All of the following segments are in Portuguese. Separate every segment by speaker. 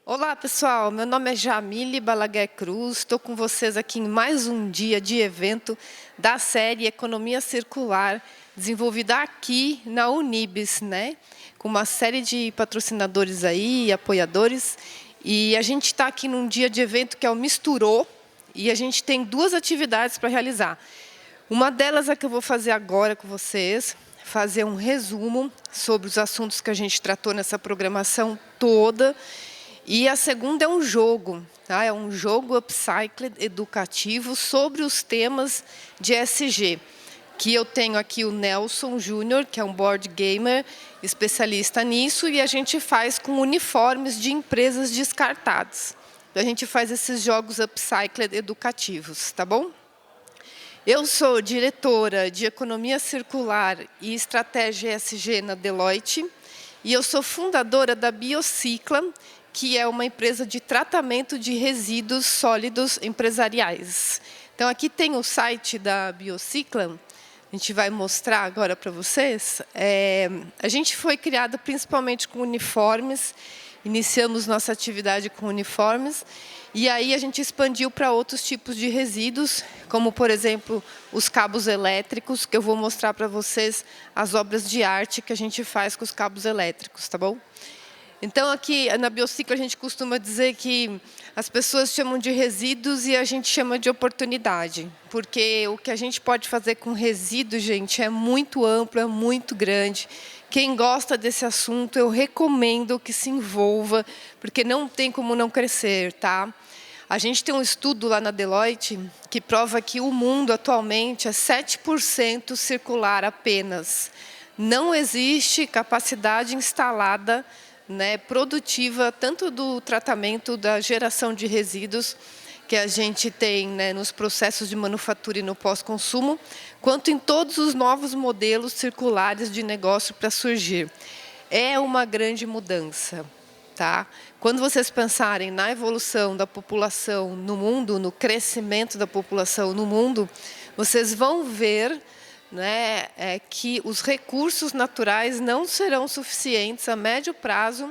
Speaker 1: Olá, pessoal. Meu nome é Jamile Balaguer Cruz. Estou com vocês aqui em mais um dia de evento da série Economia Circular, desenvolvida aqui na Unibis, né? Com uma série de patrocinadores aí, apoiadores. E a gente está aqui num dia de evento que é o Misturou, e a gente tem duas atividades para realizar. Uma delas é que eu vou fazer agora com vocês, fazer um resumo sobre os assuntos que a gente tratou nessa programação toda. E a segunda é um jogo, tá? É um jogo upcycled educativo sobre os temas de ESG, que eu tenho aqui o Nelson Júnior, que é um board gamer, especialista nisso, e a gente faz com uniformes de empresas descartadas. A gente faz esses jogos upcycled educativos, tá bom? Eu sou diretora de Economia Circular e Estratégia ESG na Deloitte, e eu sou fundadora da Biocicla, que é uma empresa de tratamento de resíduos sólidos empresariais. Então, aqui tem o site da Biocicla, a gente vai mostrar agora para vocês. A gente foi criada principalmente com uniformes, iniciamos nossa atividade com uniformes, e aí a gente expandiu para outros tipos de resíduos, como, por exemplo, os cabos elétricos, que eu vou mostrar para vocês as obras de arte que a gente faz com os cabos elétricos, tá bom? Então, aqui na Biociclo, a gente costuma dizer que as pessoas chamam de resíduos e a gente chama de oportunidade. Porque o que a gente pode fazer com resíduo, gente, é muito amplo, é muito grande. Quem gosta desse assunto, eu recomendo que se envolva, porque não tem como não crescer, tá? A gente tem um estudo lá na Deloitte que prova que o mundo atualmente é 7% circular apenas. Não existe capacidade instalada, né, produtiva, tanto do tratamento, da geração de resíduos que a gente tem, né, nos processos de manufatura e no pós-consumo, quanto em todos os novos modelos circulares de negócio para surgir. É uma grande mudança. Tá? Quando vocês pensarem na evolução da população no mundo, no crescimento da população no mundo, vocês vão ver, né, que os recursos naturais não serão suficientes a médio prazo.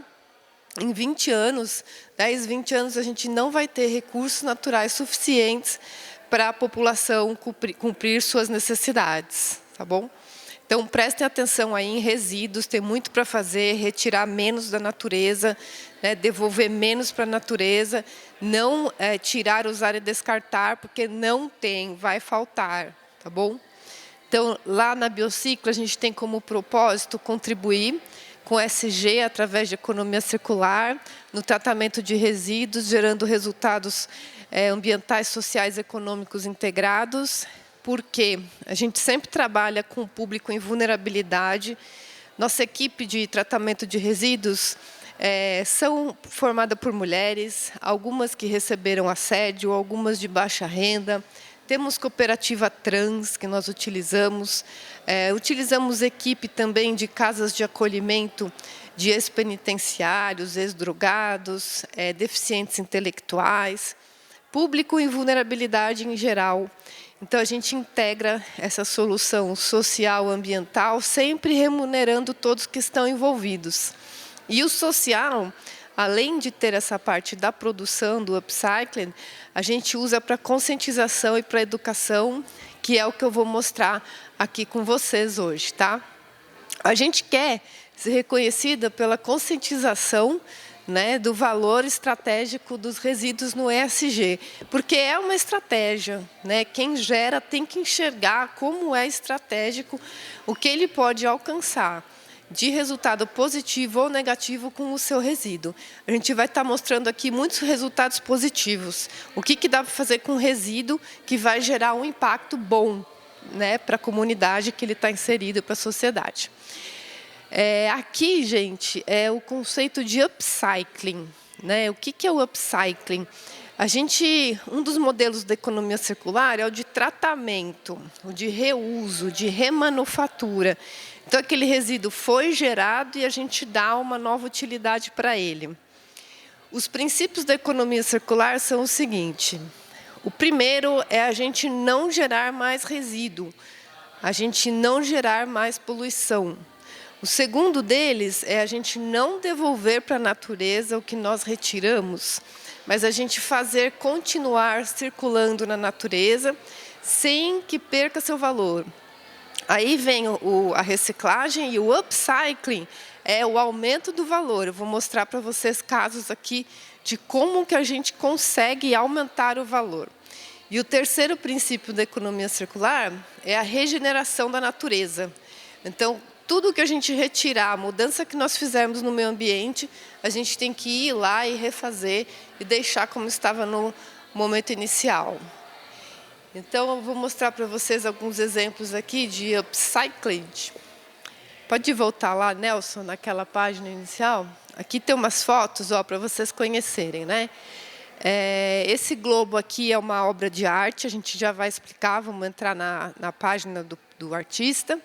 Speaker 1: Em 20 anos, 10, 20 anos, a gente não vai ter recursos naturais suficientes para a população cumprir suas necessidades, tá bom? Então, prestem atenção aí em resíduos, tem muito para fazer, retirar menos da natureza, né, devolver menos para a natureza, não tirar, usar e descartar, porque não tem, vai faltar, tá bom? Então, lá na Biociclo, a gente tem como propósito contribuir com ESG através de economia circular, no tratamento de resíduos, gerando resultados ambientais, sociais e econômicos integrados, porque a gente sempre trabalha com o público em vulnerabilidade. Nossa equipe de tratamento de resíduos são formada por mulheres, algumas que receberam assédio, algumas de baixa renda. Temos cooperativa trans que nós utilizamos. Utilizamos equipe também de casas de acolhimento de ex-penitenciários, ex-drogados, deficientes intelectuais, público em vulnerabilidade em geral. Então, a gente integra essa solução social, ambiental, sempre remunerando todos que estão envolvidos. E o social, além de ter essa parte da produção, do upcycling, a gente usa para conscientização e para educação, que é o que eu vou mostrar aqui com vocês hoje, tá? A gente quer ser reconhecida pela conscientização, né, do valor estratégico dos resíduos no ESG, porque é uma estratégia, né? Quem gera tem que enxergar como é estratégico, o que ele pode alcançar de resultado positivo ou negativo com o seu resíduo. A gente vai estar mostrando aqui muitos resultados positivos. O que dá para fazer com resíduo que vai gerar um impacto bom, né, para a comunidade que ele está inserido, para a sociedade. Aqui, gente, é o conceito de upcycling, né? O que é o upcycling? Um dos modelos da economia circular é o de tratamento, o de reuso, de remanufatura. Então, aquele resíduo foi gerado e a gente dá uma nova utilidade para ele. Os princípios da economia circular são o seguinte: o primeiro é a gente não gerar mais resíduo, a gente não gerar mais poluição. O segundo deles é a gente não devolver para a natureza o que nós retiramos, mas a gente fazer continuar circulando na natureza sem que perca seu valor. Aí vem a reciclagem e o upcycling, é o aumento do valor. Eu vou mostrar para vocês casos aqui de como que a gente consegue aumentar o valor. E o terceiro princípio da economia circular é a regeneração da natureza. Então, tudo que a gente retirar, a mudança que nós fizermos no meio ambiente, a gente tem que ir lá e refazer e deixar como estava no momento inicial. Então, eu vou mostrar para vocês alguns exemplos aqui de upcycling. Pode voltar lá, Nelson, naquela página inicial? Aqui tem umas fotos para vocês conhecerem, né? Esse globo aqui é uma obra de arte, a gente já vai explicar, vamos entrar na página do artista.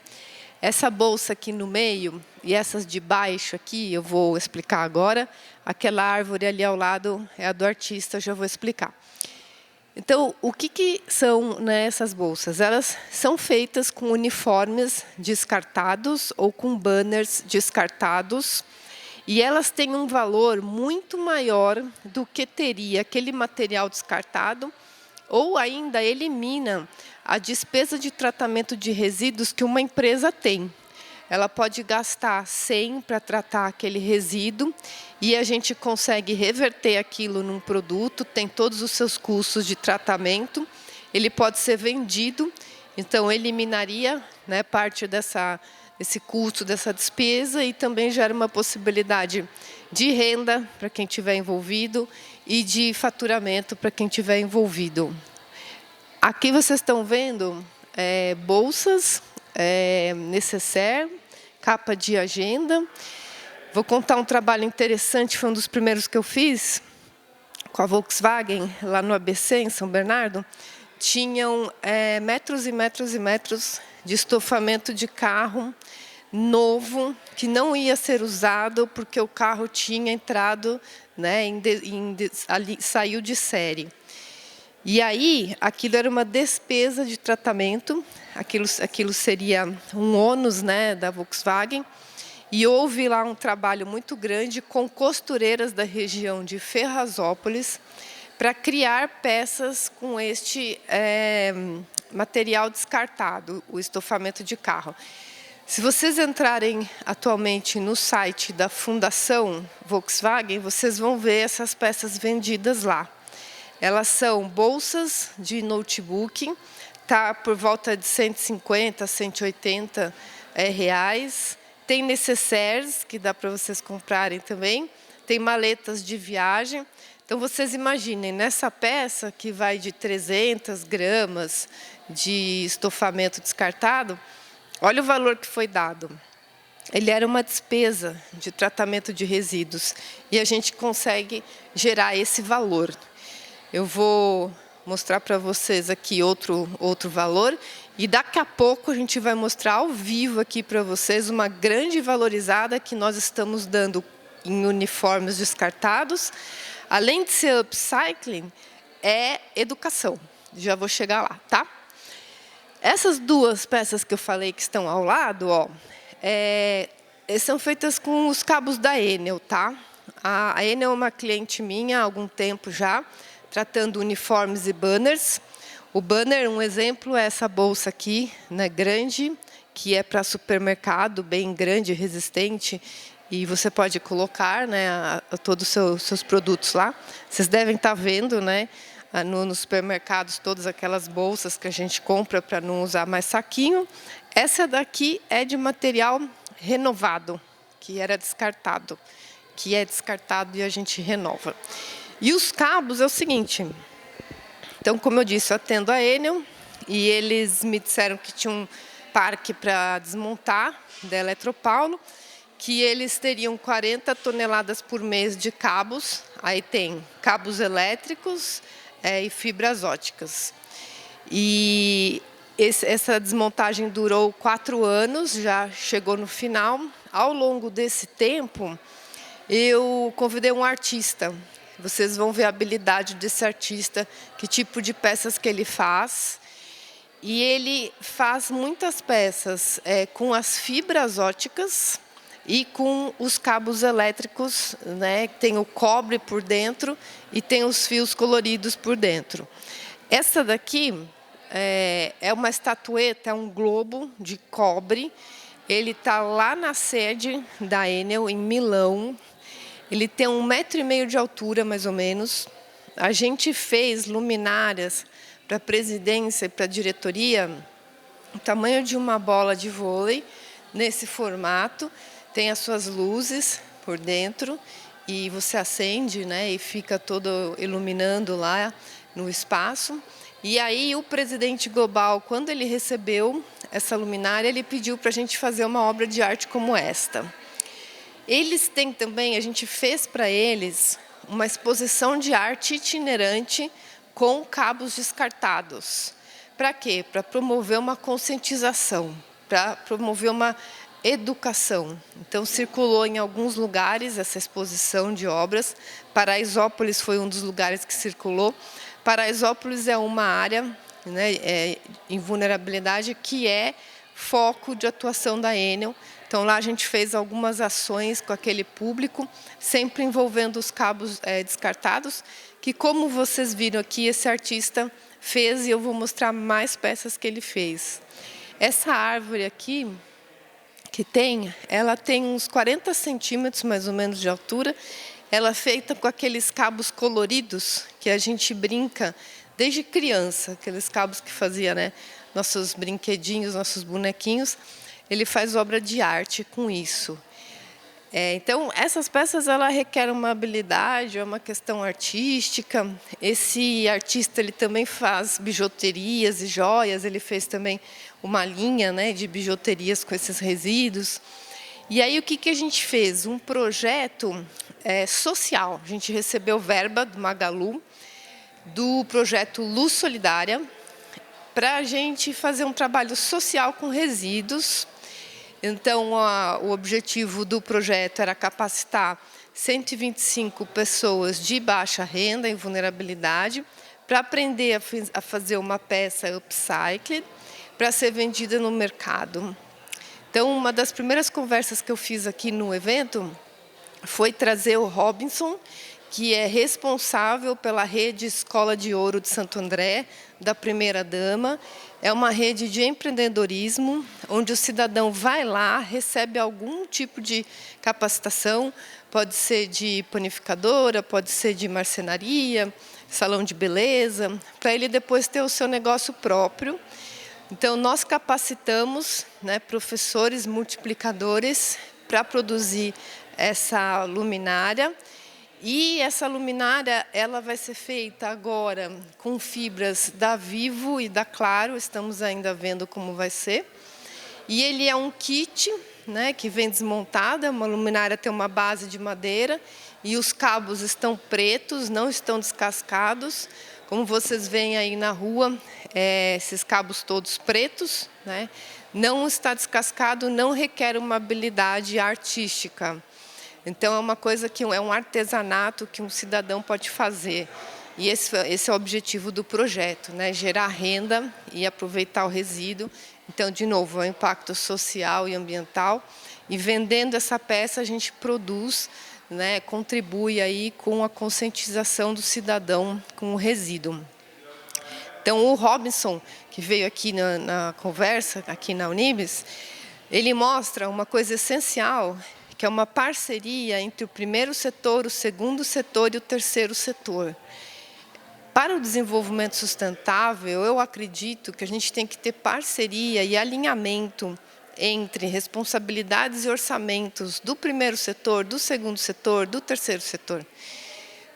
Speaker 1: Essa bolsa aqui no meio e essas de baixo aqui, eu vou explicar agora. Aquela árvore ali ao lado é a do artista, eu já vou explicar. Então, o que são, né, essas bolsas? Elas são feitas com uniformes descartados ou com banners descartados, e elas têm um valor muito maior do que teria aquele material descartado, ou ainda elimina a despesa de tratamento de resíduos que uma empresa tem. Ela pode gastar 100 para tratar aquele resíduo e a gente consegue reverter aquilo num produto, tem todos os seus custos de tratamento, ele pode ser vendido, então eliminaria, né, parte desse custo, dessa despesa, e também gera uma possibilidade de renda para quem estiver envolvido e de faturamento para quem estiver envolvido. Aqui vocês estão vendo bolsas, nécessaire, capa de agenda. Vou contar um trabalho interessante, foi um dos primeiros que eu fiz com a Volkswagen, lá no ABC, em São Bernardo. Tinham metros e metros e metros de estofamento de carro novo, que não ia ser usado porque o carro tinha entrado, né, saiu de série. E aí, aquilo era uma despesa de tratamento, aquilo seria um ônus, né, da Volkswagen, e houve lá um trabalho muito grande com costureiras da região de Ferrazópolis para criar peças com este material descartado, o estofamento de carro. Se vocês entrarem atualmente no site da Fundação Volkswagen, vocês vão ver essas peças vendidas lá. Elas são bolsas de notebook, tá por volta de 150, 180 reais. Tem nécessaires, que dá para vocês comprarem também. Tem maletas de viagem. Então, vocês imaginem, nessa peça que vai de 300 gramas de estofamento descartado, olha o valor que foi dado. Ele era uma despesa de tratamento de resíduos e a gente consegue gerar esse valor. Eu vou mostrar para vocês aqui outro valor e daqui a pouco a gente vai mostrar ao vivo aqui para vocês uma grande valorizada que nós estamos dando em uniformes descartados. Além de ser upcycling, é educação. Já vou chegar lá, tá? Essas duas peças que eu falei que estão ao lado, são feitas com os cabos da Enel, tá? A Enel é uma cliente minha há algum tempo já, tratando uniformes e banners. O banner, um exemplo, é essa bolsa aqui, né, grande, que é para supermercado, bem grande, resistente, e você pode colocar, né, todos os seus produtos lá. Vocês devem estar vendo, né, nos supermercados, todas aquelas bolsas que a gente compra para não usar mais saquinho. Essa daqui é de material renovado, que era descartado, que é descartado e a gente renova. E os cabos é o seguinte, então, como eu disse, eu atendo a Enel e eles me disseram que tinha um parque para desmontar da Eletropaulo, que eles teriam 40 toneladas por mês de cabos, aí tem cabos elétricos e fibras óticas. E essa desmontagem durou 4 anos, já chegou no final. Ao longo desse tempo, eu convidei um artista. Vocês vão ver a habilidade desse artista, que tipo de peças que ele faz. E ele faz muitas peças com as fibras óticas, e com os cabos elétricos, né? Tem o cobre por dentro e tem os fios coloridos por dentro. Essa daqui é uma estatueta, é um globo de cobre. Ele está lá na sede da Enel, em Milão. Ele tem 1,5 metro de altura, mais ou menos. A gente fez luminárias para a presidência e para a diretoria, o tamanho de uma bola de vôlei, nesse formato. Tem as suas luzes por dentro e você acende, né, e fica todo iluminando lá no espaço. E aí o presidente global, quando ele recebeu essa luminária, ele pediu para a gente fazer uma obra de arte como esta. Eles têm também, a gente fez para eles uma exposição de arte itinerante com cabos descartados. Para quê? Para promover uma conscientização, para promover uma educação. Então, circulou em alguns lugares essa exposição de obras. Paraisópolis foi um dos lugares que circulou. Paraisópolis é uma área, né, em vulnerabilidade que é foco de atuação da Enel. Então, lá a gente fez algumas ações com aquele público, sempre envolvendo os cabos descartados, que, como vocês viram aqui, esse artista fez, e eu vou mostrar mais peças que ele fez. Essa árvore aqui, ela tem uns 40 centímetros, mais ou menos, de altura. Ela é feita com aqueles cabos coloridos, que a gente brinca desde criança, aqueles cabos que fazia, né, nossos brinquedinhos, nossos bonequinhos. Ele faz obra de arte com isso. Então, essas peças ela requerem uma habilidade, é uma questão artística. Esse artista ele também faz bijuterias e joias, ele fez também uma linha, né, de bijuterias com esses resíduos. E aí o que a gente fez? Um projeto social. A gente recebeu verba do Magalu, do projeto Luz Solidária, para a gente fazer um trabalho social com resíduos. Então, o objetivo do projeto era capacitar 125 pessoas de baixa renda e vulnerabilidade para aprender a fazer uma peça upcycled para ser vendida no mercado. Então, uma das primeiras conversas que eu fiz aqui no evento foi trazer o Robinson, que é responsável pela rede Escola de Ouro de Santo André, da primeira-dama. É uma rede de empreendedorismo, onde o cidadão vai lá, recebe algum tipo de capacitação, pode ser de panificadora, pode ser de marcenaria, salão de beleza, para ele depois ter o seu negócio próprio. Então, nós capacitamos, né, professores multiplicadores para produzir essa luminária. E essa luminária ela vai ser feita agora com fibras da Vivo e da Claro, estamos ainda vendo como vai ser. E ele é um kit, né, que vem desmontada, uma luminária tem uma base de madeira e os cabos estão pretos, não estão descascados. Como vocês veem aí na rua, esses cabos todos pretos, né, não está descascado, não requer uma habilidade artística. Então, é uma coisa que é um artesanato que um cidadão pode fazer. E esse é o objetivo do projeto, né? Gerar renda e aproveitar o resíduo. Então, de novo, é um impacto social e ambiental. E vendendo essa peça, a gente produz, né, contribui aí com a conscientização do cidadão com o resíduo. Então, o Robinson, que veio aqui na conversa, aqui na Unibis, ele mostra uma coisa essencial, que é uma parceria entre o primeiro setor, o segundo setor e o terceiro setor. Para o desenvolvimento sustentável, eu acredito que a gente tem que ter parceria e alinhamento entre responsabilidades e orçamentos do primeiro setor, do segundo setor, do terceiro setor.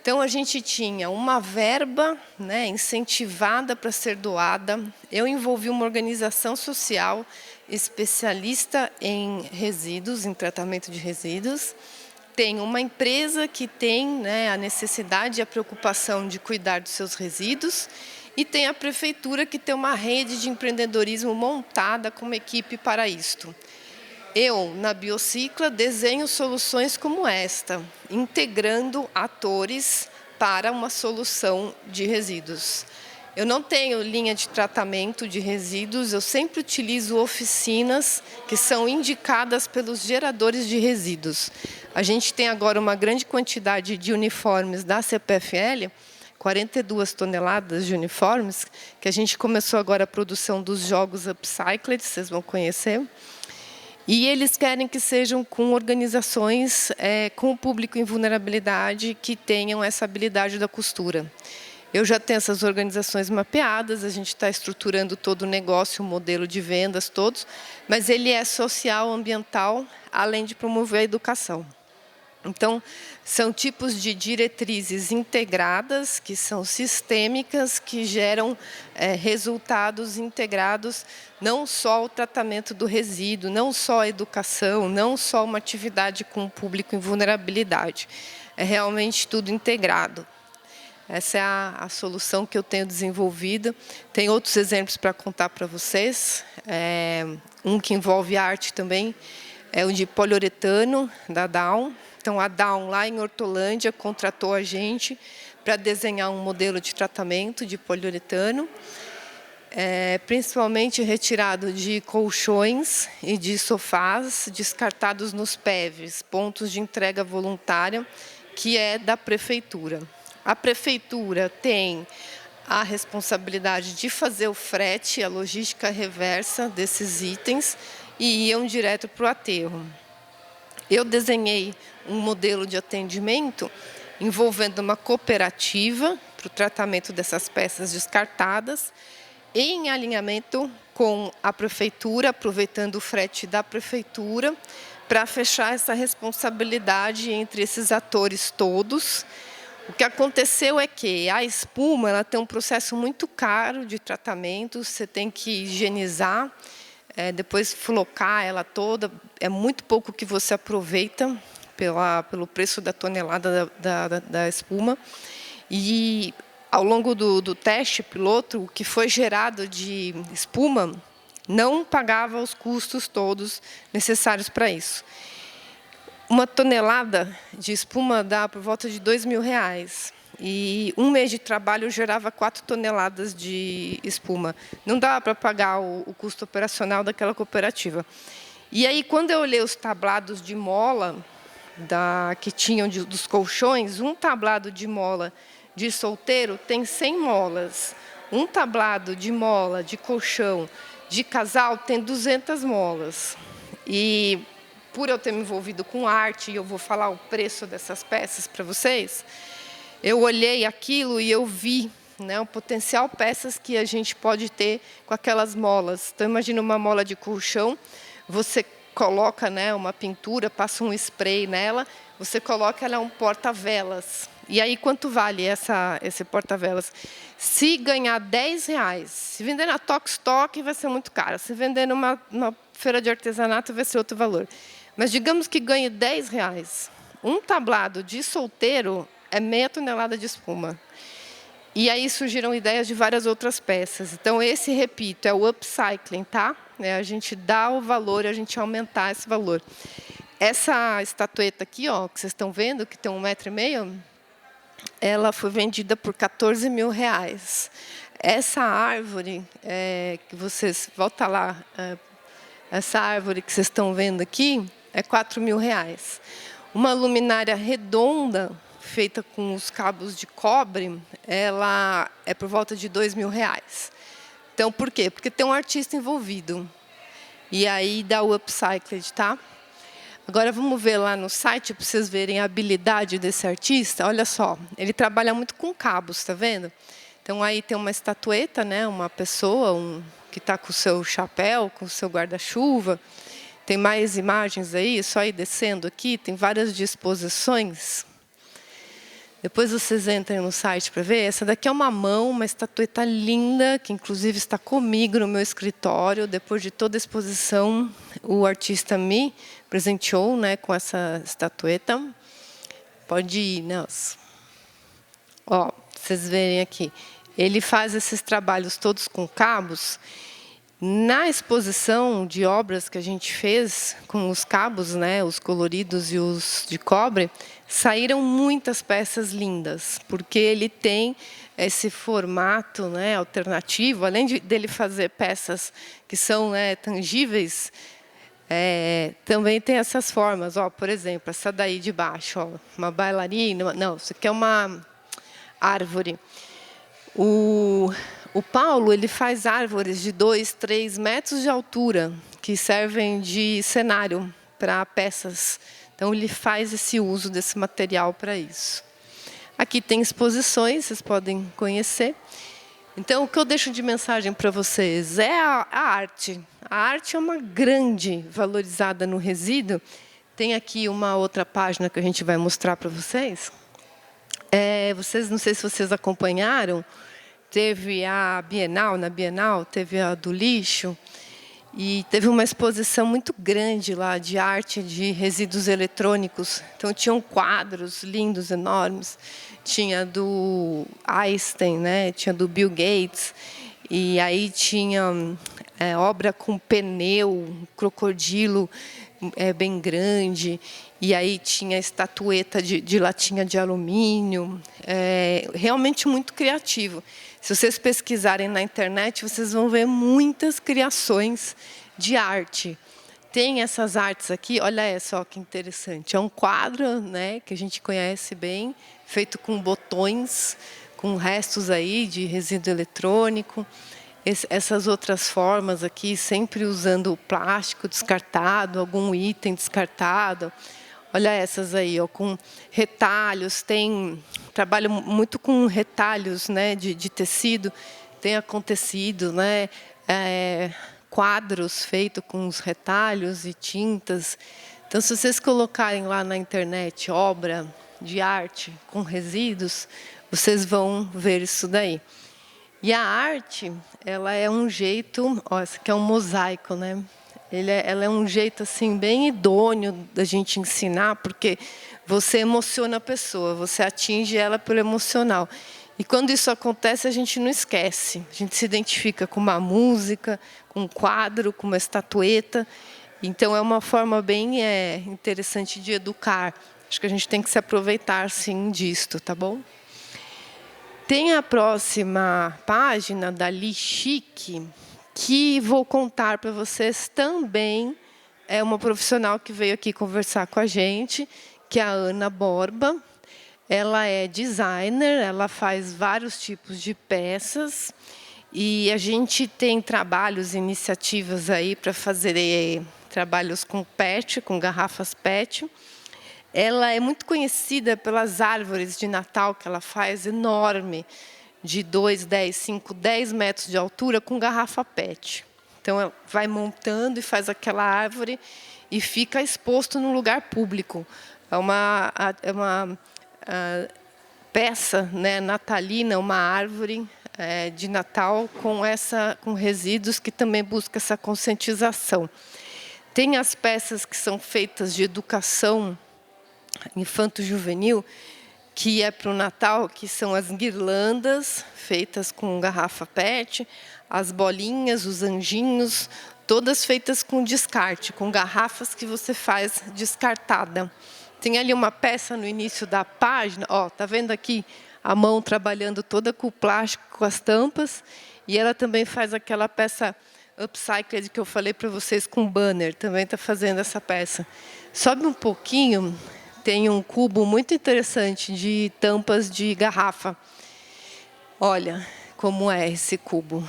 Speaker 1: Então, a gente tinha uma verba, né, incentivada para ser doada. Eu envolvi uma organização social especialista em resíduos, em tratamento de resíduos. Tem uma empresa que tem, né, a necessidade e a preocupação de cuidar dos seus resíduos. E tem a prefeitura que tem uma rede de empreendedorismo montada com uma equipe para isto. Eu, na Biocicla, desenho soluções como esta, integrando atores para uma solução de resíduos. Eu não tenho linha de tratamento de resíduos, eu sempre utilizo oficinas que são indicadas pelos geradores de resíduos. A gente tem agora uma grande quantidade de uniformes da CPFL, 42 toneladas de uniformes, que a gente começou agora a produção dos jogos upcycled, vocês vão conhecer. E eles querem que sejam com organizações com o público em vulnerabilidade que tenham essa habilidade da costura. Eu já tenho essas organizações mapeadas, a gente está estruturando todo o negócio, o modelo de vendas, todos, mas ele é social, ambiental, além de promover a educação. Então, são tipos de diretrizes integradas, que são sistêmicas, que geram resultados integrados, não só o tratamento do resíduo, não só a educação, não só uma atividade com o público em vulnerabilidade. É realmente tudo integrado. Essa é a solução que eu tenho desenvolvida. Tem outros exemplos para contar para vocês. Um que envolve arte também, é o de poliuretano, da Down. Então, a Down, lá em Hortolândia, contratou a gente para desenhar um modelo de tratamento de poliuretano, principalmente retirado de colchões e de sofás descartados nos PEVs, pontos de entrega voluntária, que é da prefeitura. A prefeitura tem a responsabilidade de fazer o frete, a logística reversa desses itens e iam direto para o aterro. Eu desenhei um modelo de atendimento envolvendo uma cooperativa para o tratamento dessas peças descartadas, em alinhamento com a prefeitura, aproveitando o frete da prefeitura, para fechar essa responsabilidade entre esses atores todos. O que aconteceu é que a espuma ela tem um processo muito caro de tratamento, você tem que higienizar, depois flocar ela toda, é muito pouco que você aproveita pelo preço da tonelada da espuma. E ao longo do teste piloto, o que foi gerado de espuma não pagava os custos todos necessários para isso. Uma tonelada de espuma dá por volta de R$2.000. E um mês de trabalho gerava 4 toneladas de espuma. Não dava para pagar o custo operacional daquela cooperativa. E aí, quando eu olhei os tablados de mola que tinham dos colchões, um tablado de mola de solteiro tem 100 molas. Um tablado de mola de colchão de casal tem 200 molas. E por eu ter me envolvido com arte, e eu vou falar o preço dessas peças para vocês, eu olhei aquilo e eu vi, o potencial peças que a gente pode ter com aquelas molas. Então, imagina uma mola de colchão, você coloca uma pintura, passa um spray nela, você coloca ela um porta-velas. E aí, quanto vale esse porta-velas? Se ganhar R$10, se vender na Tokstok, vai ser muito caro. Se vender numa feira de artesanato, vai ser outro valor. Mas digamos que ganhe R$10. Um tablado de solteiro é meia tonelada de espuma. E aí surgiram ideias de várias outras peças. Então, esse, repito, é o upcycling, tá? A gente dá o valor, a gente aumentar esse valor. Essa estatueta aqui, que vocês estão vendo, que tem 1,5 m, ela foi vendida por R$14.000. Essa árvore, que vocês... Volta lá. Essa árvore que vocês estão vendo aqui é R$4.000. Uma luminária redonda, feita com os cabos de cobre, ela é por volta de R$2.000. Então, por quê? Porque tem um artista envolvido. E aí dá o upcycled, tá? Agora, vamos ver lá no site, para vocês verem a habilidade desse artista. Olha só, ele trabalha muito com cabos, está vendo? Então, aí tem uma estatueta, uma pessoa que está com o seu chapéu, com o seu guarda-chuva. Tem mais imagens aí, só ir descendo aqui, tem várias disposições. Depois vocês entrem no site para ver. Essa daqui é uma mão, uma estatueta linda, que inclusive está comigo no meu escritório. Depois de toda a exposição, o artista me presenteou com essa estatueta. Pode ir, Nelson. Vocês verem aqui. Ele faz esses trabalhos todos com cabos. Na exposição de obras que a gente fez com os cabos, os coloridos e os de cobre, saíram muitas peças lindas, porque ele tem esse formato, né, alternativo, além dele fazer peças que são, né, tangíveis, também tem essas formas. Ó, por exemplo, essa daí de baixo, ó, uma bailarina. Não, isso aqui é uma árvore. O Paulo, ele faz árvores de 2, 3 metros de altura, que servem de cenário para peças. Então, ele faz esse uso desse material para isso. Aqui tem exposições, vocês podem conhecer. Então, o que eu deixo de mensagem para vocês é a arte. A arte é uma grande valorizada no resíduo. Tem aqui uma outra página que a gente vai mostrar para vocês. Não sei se vocês acompanharam, teve a Bienal, na Bienal, teve a do lixo, e teve uma exposição muito grande lá de arte de resíduos eletrônicos. Então, tinham quadros lindos, enormes. Tinha do Einstein, né? Tinha do Bill Gates. E aí tinha obra com pneu, crocodilo bem grande. E aí tinha estatueta de latinha de alumínio. Realmente muito criativo. Se vocês pesquisarem na internet, vocês vão ver muitas criações de arte. Tem essas artes aqui, olha só que interessante. É um quadro, né, que a gente conhece bem, feito com botões, com restos aí de resíduo eletrônico. Essas outras formas aqui, sempre usando plástico descartado, algum item descartado. Olha essas aí, ó, com retalhos. Trabalho muito com retalhos, né, de tecido. Tem acontecido, né, quadros feitos com os retalhos e tintas. Então, se vocês colocarem lá na internet obra de arte com resíduos, vocês vão ver isso daí. E a arte, ela é um jeito, ó, esse aqui é um mosaico, né? Ela é um jeito assim bem idôneo da gente ensinar, porque você emociona a pessoa, você atinge ela pelo emocional. E quando isso acontece, a gente não esquece. A gente se identifica com uma música, com um quadro, com uma estatueta. Então, é uma forma bem interessante de educar. Acho que a gente tem que se aproveitar, sim, disto, tá bom? Tem a próxima página da Li Chique, que vou contar para vocês também. É uma profissional que veio aqui conversar com a gente, que é a Ana Borba. Ela é designer, ela faz vários tipos de peças. E a gente tem trabalhos, iniciativas aí para fazer trabalhos com PET, com garrafas PET. Ela é muito conhecida pelas árvores de Natal que ela faz, enorme, de 2, 10, 5, 10 metros de altura, com garrafa PET. Então, ela vai montando e faz aquela árvore e fica exposto num lugar público. É uma peça, né, natalina, uma árvore de Natal com resíduos que também busca essa conscientização. Tem as peças que são feitas de educação infanto-juvenil, que é para o Natal, que são as guirlandas feitas com garrafa PET, as bolinhas, os anjinhos, todas feitas com descarte, com garrafas que você faz descartada. Tem ali uma peça no início da página, ó, tá vendo aqui a mão trabalhando toda com o plástico, com as tampas, e ela também faz aquela peça upcycled que eu falei para vocês com banner, também está fazendo essa peça. Sobe um pouquinho. Tem um cubo muito interessante de tampas de garrafa. Olha como é esse cubo.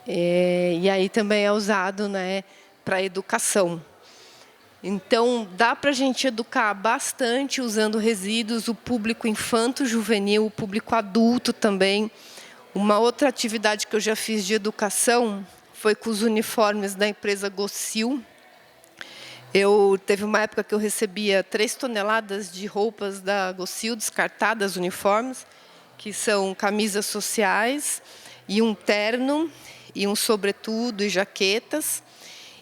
Speaker 1: E aí também é usado, né, para educação. Então, dá para a gente educar bastante usando resíduos, o público infanto-juvenil, o público adulto também. Uma outra atividade que eu já fiz de educação foi com os uniformes da empresa Gocil. Teve uma época que eu recebia 3 toneladas de roupas da Gocil descartadas, uniformes, que são camisas sociais, e um terno, e um sobretudo, e jaquetas.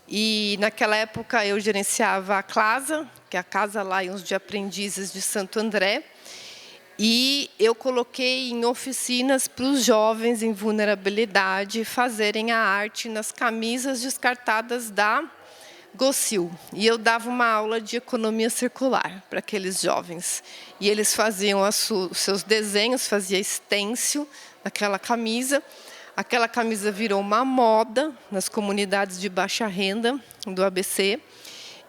Speaker 1: E, naquela época, eu gerenciava a CLASA, que é a Casa Lions de Aprendizes de Santo André, e eu coloquei em oficinas para os jovens em vulnerabilidade fazerem a arte nas camisas descartadas da Gossil, e eu dava uma aula de economia circular para aqueles jovens. E eles faziam os seus desenhos, fazia stencil naquela camisa. Aquela camisa virou uma moda nas comunidades de baixa renda do ABC.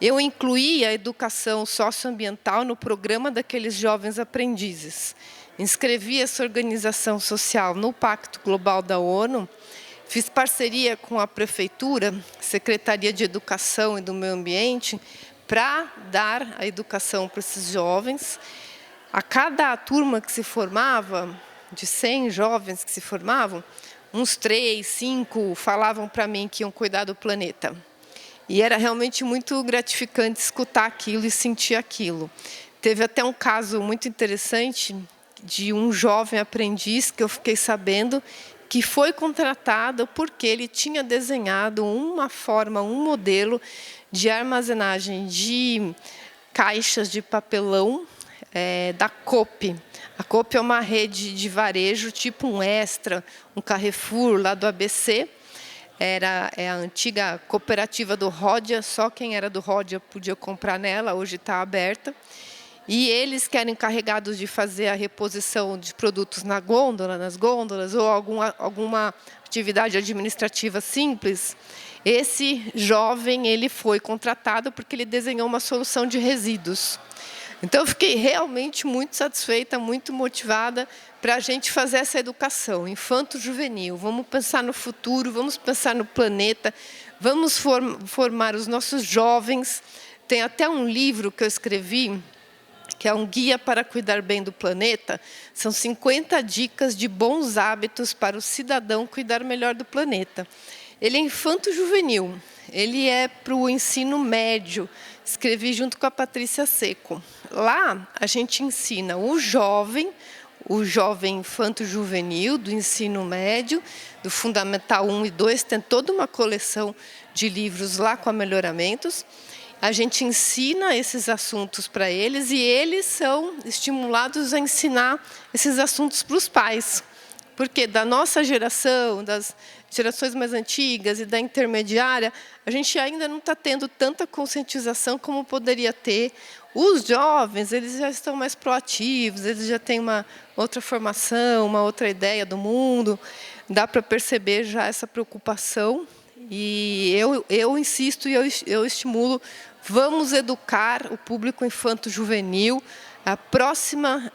Speaker 1: Eu incluí a educação socioambiental no programa daqueles jovens aprendizes. Inscrevi essa organização social no Pacto Global da ONU. Fiz parceria com a Prefeitura, Secretaria de Educação e do Meio Ambiente, para dar a educação para esses jovens. A cada turma que se formava, de 100 jovens que se formavam, uns 3, 5 falavam para mim que iam cuidar do planeta. E era realmente muito gratificante escutar aquilo e sentir aquilo. Teve até um caso muito interessante de um jovem aprendiz que eu fiquei sabendo que foi contratado porque ele tinha desenhado uma forma, um modelo de armazenagem de caixas de papelão da Coop. A Coop é uma rede de varejo, tipo um Extra, um Carrefour lá do ABC. É a antiga cooperativa do Ródia, só quem era do Ródia podia comprar nela, hoje está aberta. E eles que eram encarregados de fazer a reposição de produtos na gôndola, nas gôndolas, ou alguma atividade administrativa simples, esse jovem ele foi contratado porque ele desenhou uma solução de resíduos. Então, eu fiquei realmente muito satisfeita, muito motivada para a gente fazer essa educação infanto-juvenil. Vamos pensar no futuro, vamos pensar no planeta, vamos formar os nossos jovens. Tem até um livro que eu escrevi, que é um guia para cuidar bem do planeta. São 50 dicas de bons hábitos para o cidadão cuidar melhor do planeta. Ele é infanto-juvenil, ele é para o ensino médio. Escrevi junto com a Patrícia Seco. Lá, a gente ensina o jovem infanto-juvenil, do ensino médio, do Fundamental 1 e 2, tem toda uma coleção de livros lá com melhoramentos. A gente ensina esses assuntos para eles e eles são estimulados a ensinar esses assuntos para os pais. Porque da nossa geração, das gerações mais antigas e da intermediária, a gente ainda não está tendo tanta conscientização como poderia ter. Os jovens, eles já estão mais proativos, eles já têm uma outra formação, uma outra ideia do mundo. Dá para perceber já essa preocupação. E eu insisto e eu estimulo, vamos educar o público infanto-juvenil. A próxima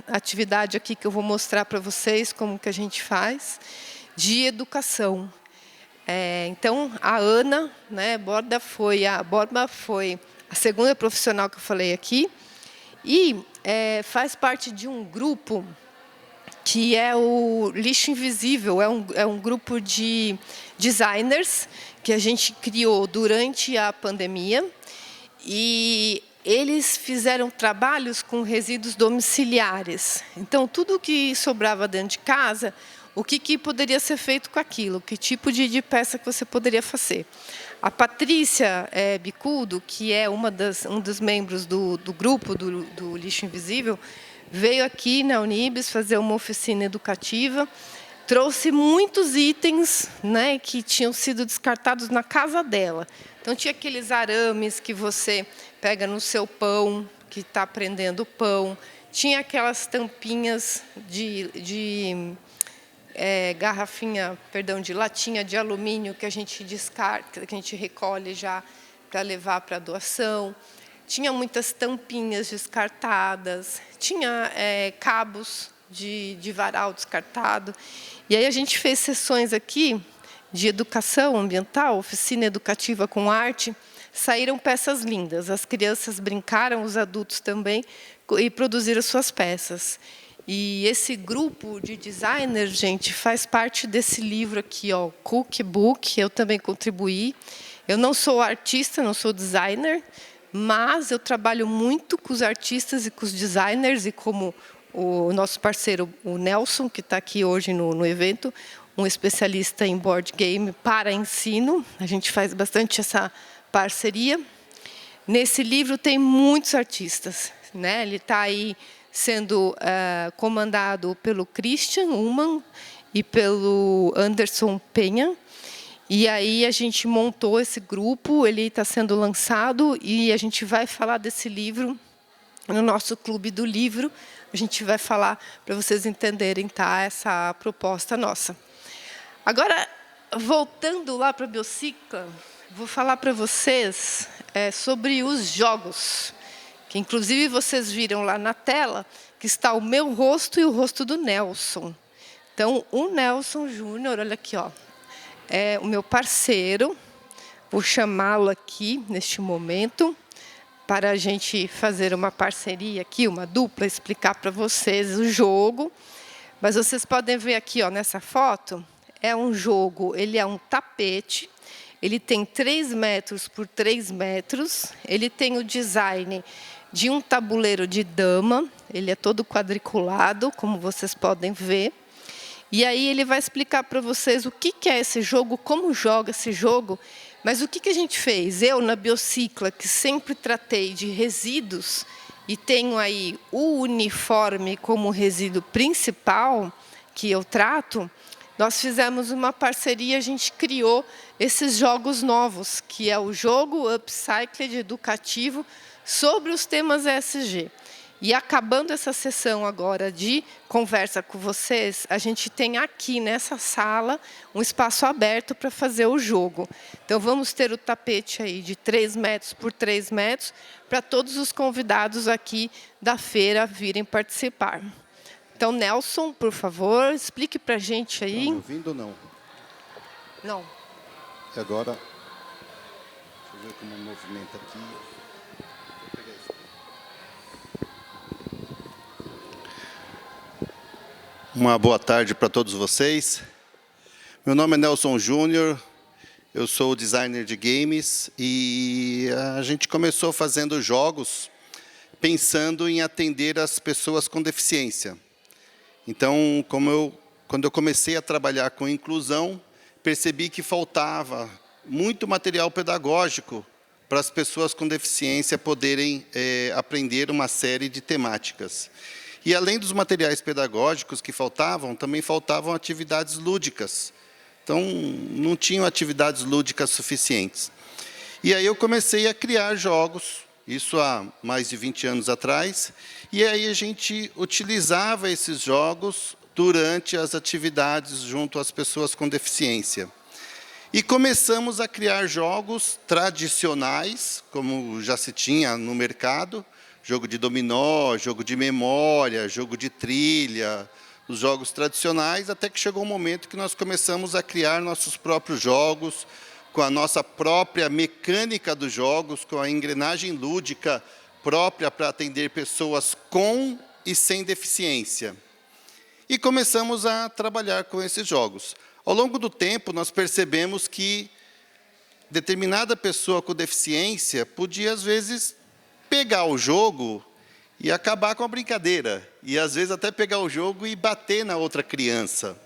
Speaker 1: atividade aqui que eu vou mostrar para vocês como que a gente faz, de educação. Então, a Ana, Borba foi a segunda profissional que eu falei aqui, e faz parte de um grupo que é o Lixo Invisível, é um grupo de designers que a gente criou durante a pandemia, e eles fizeram trabalhos com resíduos domiciliares. Então, tudo que sobrava dentro de casa, o que poderia ser feito com aquilo? Que tipo de peça que você poderia fazer? A Patrícia Bicudo, que é um dos membros do grupo do Lixo Invisível, veio aqui na Unibis fazer uma oficina educativa, trouxe muitos itens que tinham sido descartados na casa dela. Então, tinha aqueles arames que você pega no seu pão, que está prendendo o pão. Tinha aquelas tampinhas de de latinha de alumínio que a gente descarta, que a gente recolhe já para levar para doação. Tinha muitas tampinhas descartadas, tinha cabos de varal descartado. E aí a gente fez sessões aqui de educação ambiental, oficina educativa com arte. Saíram peças lindas, as crianças brincaram, os adultos também, e produziram suas peças. E esse grupo de designers, gente, faz parte desse livro aqui, ó, Cookbook. Eu também contribuí. Eu não sou artista, não sou designer, mas eu trabalho muito com os artistas e com os designers, e como o nosso parceiro, o Nelson, que está aqui hoje no evento, um especialista em board game para ensino. A gente faz bastante essa parceria. Nesse livro tem muitos artistas, Ele está aí sendo comandado pelo Christian Ullmann e pelo Anderson Penha. E aí a gente montou esse grupo, ele está sendo lançado e a gente vai falar desse livro no nosso clube do livro. A gente vai falar para vocês entenderem, tá, essa proposta nossa. Agora, voltando lá para a Biocicla, vou falar para vocês sobre os jogos, que inclusive vocês viram lá na tela, que está o meu rosto e o rosto do Nelson. Então, o Nelson Júnior, olha aqui, ó, é o meu parceiro. Vou chamá-lo aqui neste momento para a gente fazer uma parceria aqui, uma dupla, explicar para vocês o jogo. Mas vocês podem ver aqui, ó, nessa foto, é um jogo, ele é um tapete, ele tem 3 metros por 3 metros, ele tem o design de um tabuleiro de dama, ele é todo quadriculado, como vocês podem ver. E aí ele vai explicar para vocês o que é esse jogo, como joga esse jogo. Mas o que a gente fez? Eu, na Biocicla, que sempre tratei de resíduos, e tenho aí o uniforme como resíduo principal que eu trato, nós fizemos uma parceria, a gente criou esses jogos novos, que é o jogo Upcycled Educativo sobre os temas ESG. E acabando essa sessão agora de conversa com vocês, a gente tem aqui nessa sala um espaço aberto para fazer o jogo. Então vamos ter o tapete aí de 3 metros por 3 metros para todos os convidados aqui da feira virem participar. Então, Nelson, por favor, explique para a gente aí.
Speaker 2: Estão me ouvindo ou não?
Speaker 1: Não.
Speaker 2: E agora, deixa eu ver como movimenta aqui. Uma boa tarde para todos vocês. Meu nome é Nelson Júnior, eu sou designer de games e a gente começou fazendo jogos pensando em atender as pessoas com deficiência. Então, quando eu comecei a trabalhar com inclusão, percebi que faltava muito material pedagógico para as pessoas com deficiência poderem aprender uma série de temáticas. E, além dos materiais pedagógicos que faltavam, também faltavam atividades lúdicas. Então, não tinham atividades lúdicas suficientes. E aí eu comecei a criar jogos, isso há mais de 20 anos atrás, e aí a gente utilizava esses jogos durante as atividades junto às pessoas com deficiência. E começamos a criar jogos tradicionais, como já se tinha no mercado, jogo de dominó, jogo de memória, jogo de trilha, os jogos tradicionais, até que chegou um momento que nós começamos a criar nossos próprios jogos, com a nossa própria mecânica dos jogos, com a engrenagem lúdica própria para atender pessoas com e sem deficiência. E começamos a trabalhar com esses jogos. Ao longo do tempo, nós percebemos que determinada pessoa com deficiência podia, às vezes, pegar o jogo e acabar com a brincadeira. E, às vezes, até pegar o jogo e bater na outra criança.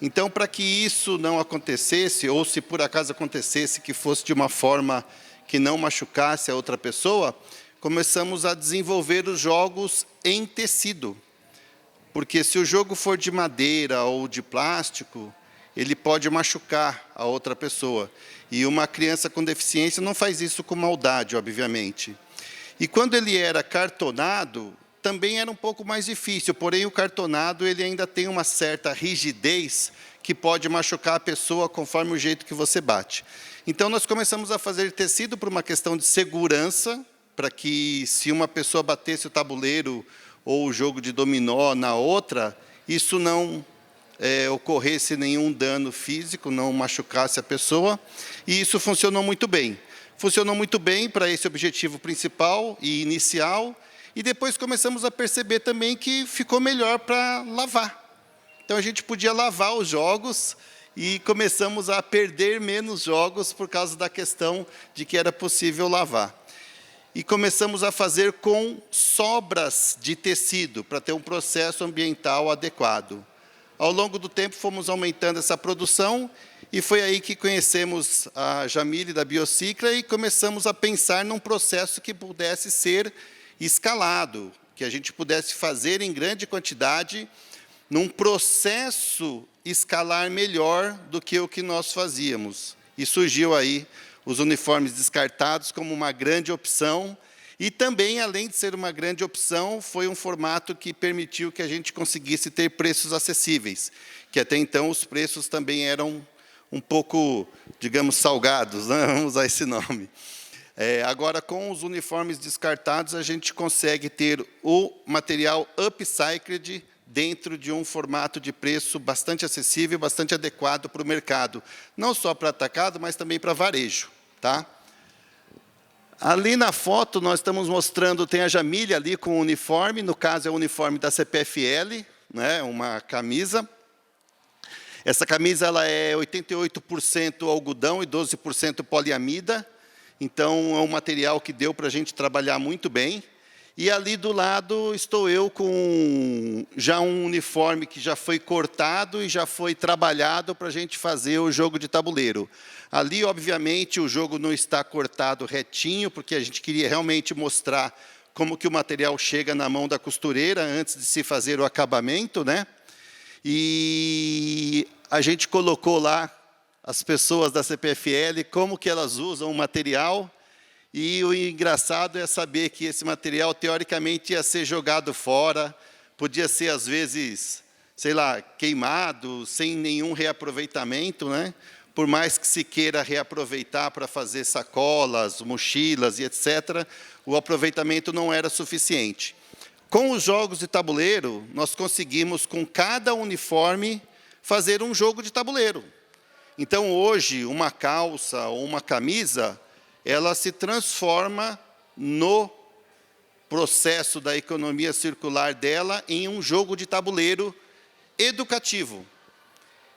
Speaker 2: Então, para que isso não acontecesse, ou se por acaso acontecesse, que fosse de uma forma que não machucasse a outra pessoa, começamos a desenvolver os jogos em tecido. Porque se o jogo for de madeira ou de plástico, ele pode machucar a outra pessoa. E uma criança com deficiência não faz isso com maldade, obviamente. E quando ele era cartonado, também era um pouco mais difícil, porém o cartonado ele ainda tem uma certa rigidez que pode machucar a pessoa conforme o jeito que você bate. Então nós começamos a fazer tecido por uma questão de segurança, para que se uma pessoa batesse o tabuleiro ou o jogo de dominó na outra, isso não ocorresse nenhum dano físico, não machucasse a pessoa, e isso funcionou muito bem. Funcionou muito bem para esse objetivo principal e inicial, e depois começamos a perceber também que ficou melhor para lavar. Então, a gente podia lavar os jogos e começamos a perder menos jogos por causa da questão de que era possível lavar. E começamos a fazer com sobras de tecido, para ter um processo ambiental adequado. Ao longo do tempo, fomos aumentando essa produção, e foi aí que conhecemos a Jamile da Biocicla e começamos a pensar num processo que pudesse ser escalado, que a gente pudesse fazer em grande quantidade, num processo escalar melhor do que o que nós fazíamos. E surgiu aí os uniformes descartados como uma grande opção. E também, além de ser uma grande opção, foi um formato que permitiu que a gente conseguisse ter preços acessíveis, que até então os preços também eram um pouco, digamos, salgados, né? Vamos usar esse nome. Agora, com os uniformes descartados, a gente consegue ter o material upcycled dentro de um formato de preço bastante acessível, bastante adequado para o mercado. Não só para atacado, mas também para varejo. Tá? Ali na foto, nós estamos mostrando, tem a Jamília ali com o uniforme, no caso é o uniforme da CPFL, né, uma camisa. Essa camisa ela é 88% algodão e 12% poliamida. Então, é um material que deu para a gente trabalhar muito bem. E ali do lado estou eu com já um uniforme que já foi cortado e já foi trabalhado para a gente fazer o jogo de tabuleiro. Ali, obviamente, o jogo não está cortado retinho, porque a gente queria realmente mostrar como que o material chega na mão da costureira antes de se fazer o acabamento, né? E a gente colocou lá as pessoas da CPFL, como que elas usam o material, e o engraçado é saber que esse material, teoricamente, ia ser jogado fora, podia ser, às vezes, sei lá, queimado, sem nenhum reaproveitamento, né? Por mais que se queira reaproveitar para fazer sacolas, mochilas e etc., o aproveitamento não era suficiente. Com os jogos de tabuleiro, nós conseguimos, com cada uniforme, fazer um jogo de tabuleiro. Então, hoje, uma calça ou uma camisa, ela se transforma no processo da economia circular dela em um jogo de tabuleiro educativo.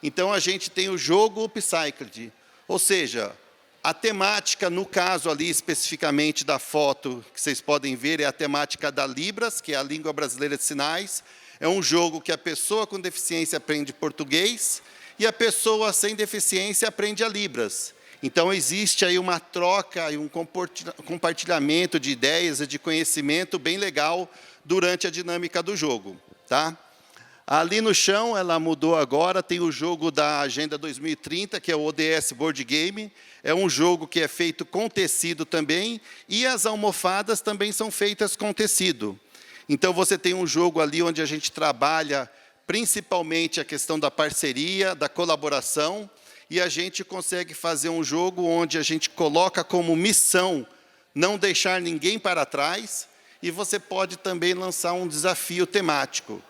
Speaker 2: Então, a gente tem o jogo upcycled, ou seja, a temática, no caso ali especificamente da foto, que vocês podem ver, é a temática da Libras, que é a língua brasileira de sinais. É um jogo que a pessoa com deficiência aprende português, e a pessoa sem deficiência aprende a Libras. Então, existe aí uma troca e um compartilhamento de ideias e de conhecimento bem legal durante a dinâmica do jogo. Tá? Ali no chão, ela mudou agora, tem o jogo da Agenda 2030, que é o ODS Board Game. É um jogo que é feito com tecido também, e as almofadas também são feitas com tecido. Então, você tem um jogo ali onde a gente trabalha principalmente a questão da parceria, da colaboração, e a gente consegue fazer um jogo onde a gente coloca como missão não deixar ninguém para trás, e você pode também lançar um desafio temático.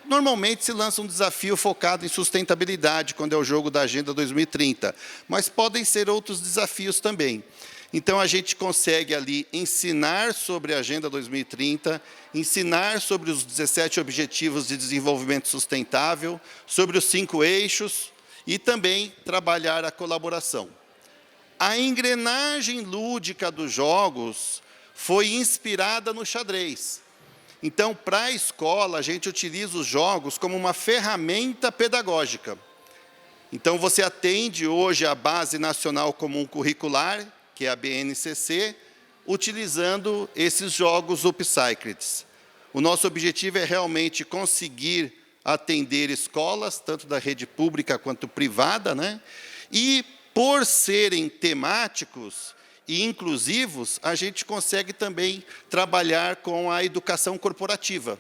Speaker 2: Normalmente se lança um desafio focado em sustentabilidade, quando é o jogo da Agenda 2030, mas podem ser outros desafios também. Então, a gente consegue ali ensinar sobre a Agenda 2030, ensinar sobre os 17 Objetivos de Desenvolvimento Sustentável, sobre os 5 eixos e também trabalhar a colaboração. A engrenagem lúdica dos jogos foi inspirada no xadrez. Então, para a escola, a gente utiliza os jogos como uma ferramenta pedagógica. Então, você atende hoje a Base Nacional Comum Curricular, que é a BNCC, utilizando esses jogos upcycled. O nosso objetivo é realmente conseguir atender escolas, tanto da rede pública quanto privada, né? E, por serem temáticos e inclusivos, a gente consegue também trabalhar com a educação corporativa.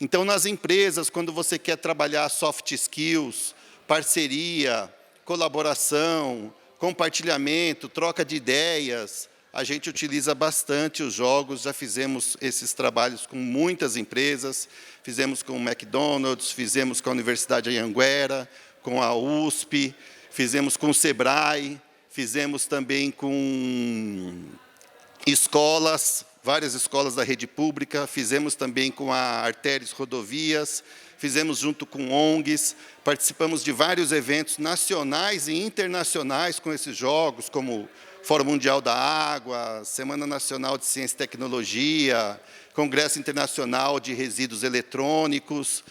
Speaker 2: Então, nas empresas, quando você quer trabalhar soft skills, parceria, colaboração, compartilhamento, troca de ideias, a gente utiliza bastante os jogos, já fizemos esses trabalhos com muitas empresas, fizemos com o McDonald's, fizemos com a Universidade de Anhanguera, com a USP, fizemos com o Sebrae, fizemos também com escolas, várias escolas da rede pública, fizemos também com a Artérias Rodovias, fizemos junto com ONGs, participamos de vários eventos nacionais e internacionais com esses jogos, como Fórum Mundial da Água, Semana Nacional de Ciência e Tecnologia, Congresso Internacional de Resíduos Eletrônicos,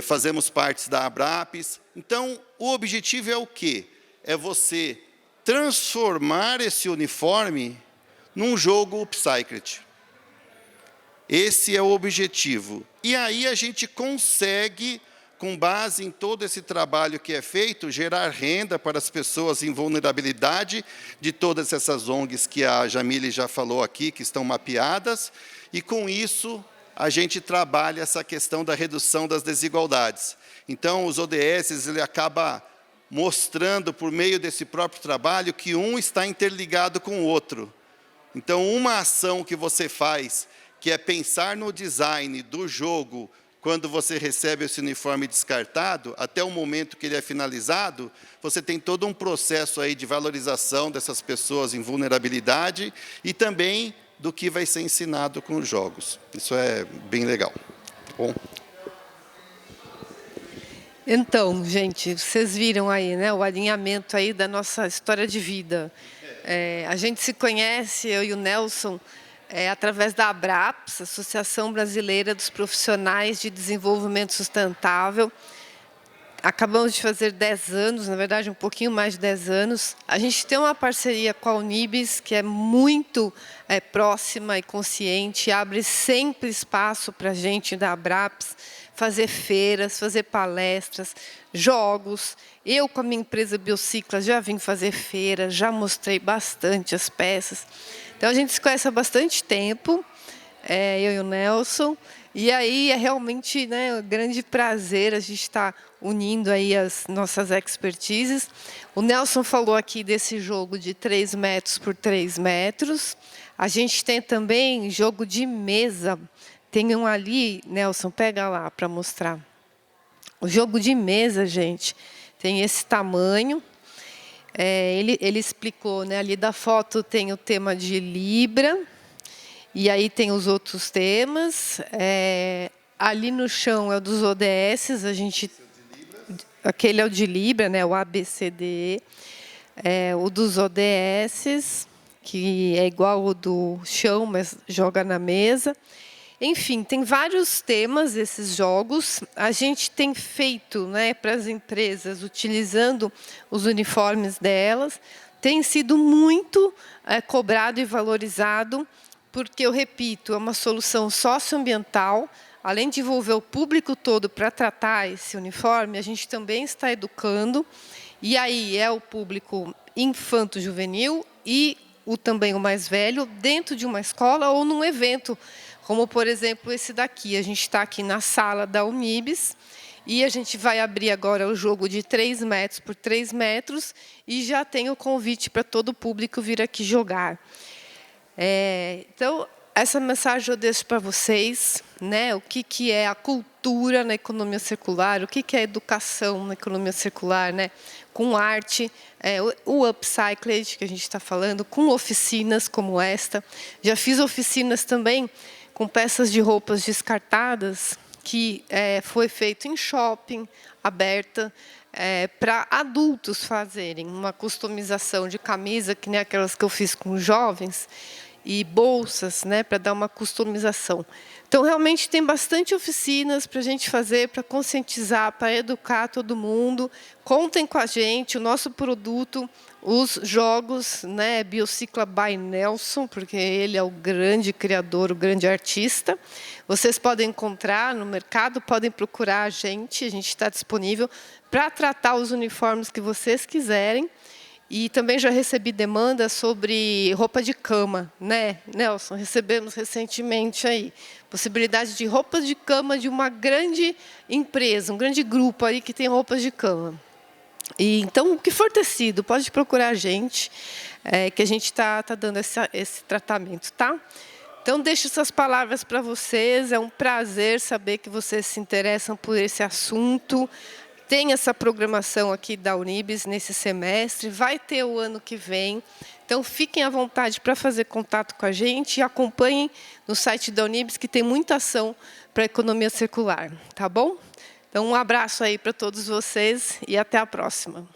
Speaker 2: fazemos parte da Abrapes. Então, o objetivo é o quê? É você transformar esse uniforme num jogo upcycled. Esse é o objetivo. E aí a gente consegue com base em todo esse trabalho que é feito, gerar renda para as pessoas em vulnerabilidade de todas essas ONGs que a Jamile já falou aqui, que estão mapeadas, e com isso a gente trabalha essa questão da redução das desigualdades. Então, os ODS, ele acaba mostrando, por meio desse próprio trabalho, que um está interligado com o outro. Então, uma ação que você faz, que é pensar no design do jogo, quando você recebe esse uniforme descartado, até o momento que ele é finalizado, você tem todo um processo aí de valorização dessas pessoas em vulnerabilidade e também do que vai ser ensinado com os jogos. Isso é bem legal. Bom.
Speaker 1: Então, gente, vocês viram aí, né, o alinhamento aí da nossa história de vida. A gente se conhece, eu e o Nelson, através da ABRAPS, Associação Brasileira dos Profissionais de Desenvolvimento Sustentável. Acabamos de fazer 10 anos, na verdade, um pouquinho mais de 10 anos. A gente tem uma parceria com a Unibis, que é muito próxima e consciente, abre sempre espaço para a gente da ABRAPS fazer feiras, fazer palestras, jogos. Eu, com a minha empresa Biocicla, já vim fazer feira, já mostrei bastante as peças. Então, a gente se conhece há bastante tempo, eu e o Nelson, e aí é realmente, né, um grande prazer a gente estar unindo aí as nossas expertises. O Nelson falou aqui desse jogo de 3 metros por 3 metros. A gente tem também jogo de mesa. Tem um ali, Nelson, pega lá para mostrar. O jogo de mesa, gente, tem esse tamanho. Ele explicou, né, ali da foto tem o tema de Libra, e aí tem os outros temas. Ali no chão é o dos ODS, aquele é o de Libra, né, o ABCD. O dos ODS, que é igual o do chão, mas joga na mesa. Enfim, tem vários temas esses jogos. A gente tem feito, né, para as empresas, utilizando os uniformes delas. Tem sido muito cobrado e valorizado, porque, eu repito, é uma solução socioambiental. Além de envolver o público todo para tratar esse uniforme, a gente também está educando. E aí é o público infanto-juvenil e também o mais velho, dentro de uma escola ou num evento, como, por exemplo, esse daqui. A gente está aqui na sala da Unibis e a gente vai abrir agora o jogo de 3 metros por 3 metros e já tem o convite para todo o público vir aqui jogar. Então, essa mensagem eu deixo para vocês, né? O que é a cultura na economia circular, o que é a educação na economia circular, né? Com arte, o upcycled, que a gente está falando, com oficinas como esta. Já fiz oficinas também com peças de roupas descartadas, que foi feito em shopping, aberta, para adultos fazerem uma customização de camisa, que nem aquelas que eu fiz com jovens, e bolsas, né, para dar uma customização. Então, realmente, tem bastante oficinas para a gente fazer, para conscientizar, para educar todo mundo. Contem com a gente, o nosso produto, os jogos, né, Biocicla by Nelson, porque ele é o grande criador, o grande artista. Vocês podem encontrar no mercado, podem procurar a gente está disponível para tratar os uniformes que vocês quiserem. E também já recebi demanda sobre roupa de cama, né, Nelson? Recebemos recentemente aí possibilidade de roupas de cama de uma grande empresa, um grande grupo aí que tem roupas de cama. E então, o que for tecido, pode procurar a gente, que a gente está dando esse tratamento, tá? Então, deixo essas palavras para vocês. É um prazer saber que vocês se interessam por esse assunto. Tem essa programação aqui da Unibis nesse semestre, vai ter o ano que vem. Então, fiquem à vontade para fazer contato com a gente e acompanhem no site da Unibis, que tem muita ação para a economia circular. Tá bom? Então, um abraço aí para todos vocês e até a próxima.